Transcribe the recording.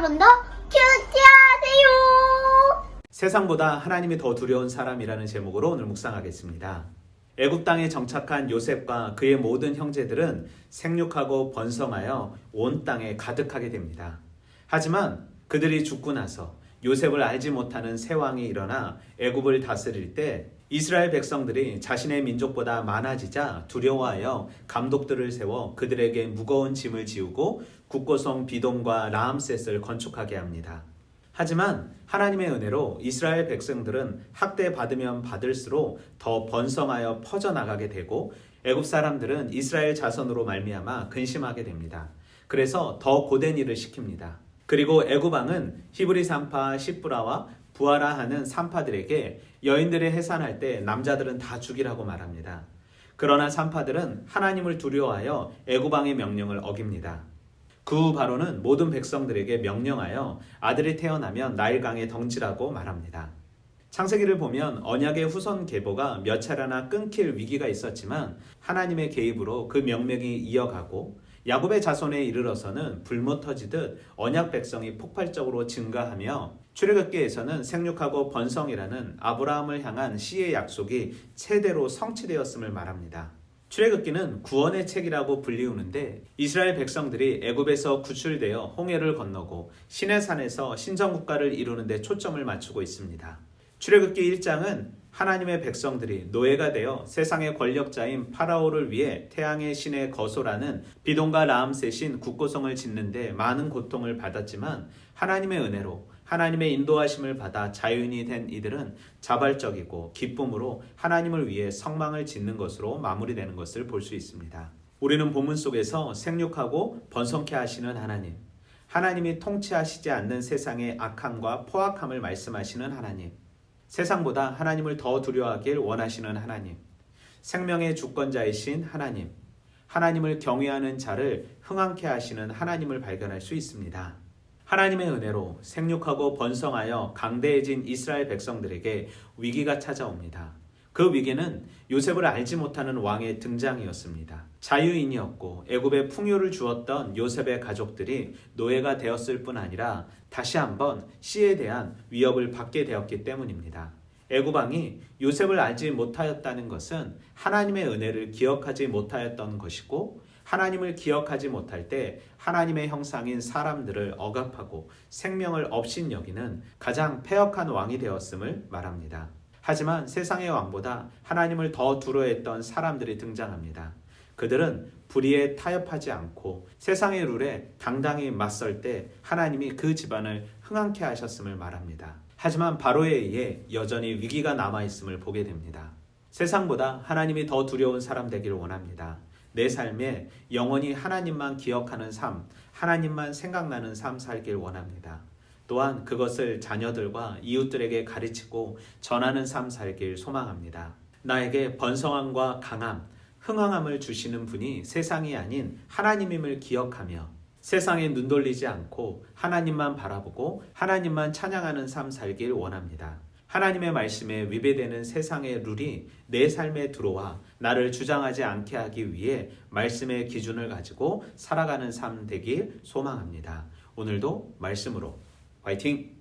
여러분도 큐티하세요. 세상보다 하나님이 더 두려운 사람이라는 제목으로 오늘 묵상하겠습니다. 애굽 땅에 정착한 요셉과 그의 모든 형제들은 생육하고 번성하여 온 땅에 가득하게 됩니다. 하지만 그들이 죽고 나서 요셉을 알지 못하는 새 왕이 일어나 애굽을 다스릴 때 이스라엘 백성들이 자신의 민족보다 많아지자 두려워하여 감독들을 세워 그들에게 무거운 짐을 지우고 국고성 비돔과 라암셋을 건축하게 합니다. 하지만 하나님의 은혜로 이스라엘 백성들은 학대받으면 받을수록 더 번성하여 퍼져나가게 되고 애굽 사람들은 이스라엘 자손으로 말미암아 근심하게 됩니다. 그래서 더 고된 일을 시킵니다. 그리고 애굽 왕은 히브리 산파 시브라와 부하라 하는 산파들에게 여인들의 해산할 때 남자들은 다 죽이라고 말합니다. 그러나 산파들은 하나님을 두려워하여 애굽 왕의 명령을 어깁니다. 그 후 바로는 모든 백성들에게 명령하여 아들이 태어나면 나일강에 던지라고 말합니다. 창세기를 보면 언약의 후손 계보가 몇 차례나 끊길 위기가 있었지만 하나님의 개입으로 그 명맥이 이어가고 야곱의 자손에 이르러서는 불못 터지듯 언약 백성이 폭발적으로 증가하며 출애굽기에서는 생육하고 번성이라는 아브라함을 향한 씨의 약속이 최대로 성취되었음을 말합니다. 출애굽기는 구원의 책이라고 불리우는데 이스라엘 백성들이 애굽에서 구출되어 홍해를 건너고 시내산에서 신정국가를 이루는 데 초점을 맞추고 있습니다. 출애굽기 1장은 하나님의 백성들이 노예가 되어 세상의 권력자인 파라오를 위해 태양의 신의 거소라는 비돔과 라암셋인 국고성을 짓는데 많은 고통을 받았지만 하나님의 은혜로 하나님의 인도하심을 받아 자유인이 된 이들은 자발적이고 기쁨으로 하나님을 위해 성망을 짓는 것으로 마무리되는 것을 볼 수 있습니다. 우리는 본문 속에서 생육하고 번성케 하시는 하나님, 하나님이 통치하시지 않는 세상의 악함과 포악함을 말씀하시는 하나님, 세상보다 하나님을 더 두려워하길 원하시는 하나님, 생명의 주권자이신 하나님, 하나님을 경외하는 자를 흥황케 하시는 하나님을 발견할 수 있습니다. 하나님의 은혜로 생육하고 번성하여 강대해진 이스라엘 백성들에게 위기가 찾아옵니다. 그 위기는 요셉을 알지 못하는 왕의 등장이었습니다. 자유인이었고 애굽에 풍요를 주었던 요셉의 가족들이 노예가 되었을 뿐 아니라 다시 한번 씨에 대한 위협을 받게 되었기 때문입니다. 애굽 왕이 요셉을 알지 못하였다는 것은 하나님의 은혜를 기억하지 못하였던 것이고 하나님을 기억하지 못할 때 하나님의 형상인 사람들을 억압하고 생명을 업신여기는 가장 패역한 왕이 되었음을 말합니다. 하지만 세상의 왕보다 하나님을 더 두려워했던 사람들이 등장합니다. 그들은 불의에 타협하지 않고 세상의 룰에 당당히 맞설 때 하나님이 그 집안을 흥황케 하셨음을 말합니다. 하지만 바로에 의해 여전히 위기가 남아있음을 보게 됩니다. 세상보다 하나님이 더 두려운 사람 되기를 원합니다. 내 삶에 영원히 하나님만 기억하는 삶, 하나님만 생각나는 삶 살길 원합니다. 또한 그것을 자녀들과 이웃들에게 가르치고 전하는 삶 살길 소망합니다. 나에게 번성함과 강함, 흥황함을 주시는 분이 세상이 아닌 하나님임을 기억하며 세상에 눈 돌리지 않고 하나님만 바라보고 하나님만 찬양하는 삶 살길 원합니다. 하나님의 말씀에 위배되는 세상의 룰이 내 삶에 들어와 나를 주장하지 않게 하기 위해 말씀의 기준을 가지고 살아가는 삶 되길 소망합니다. 오늘도 말씀으로 화이팅!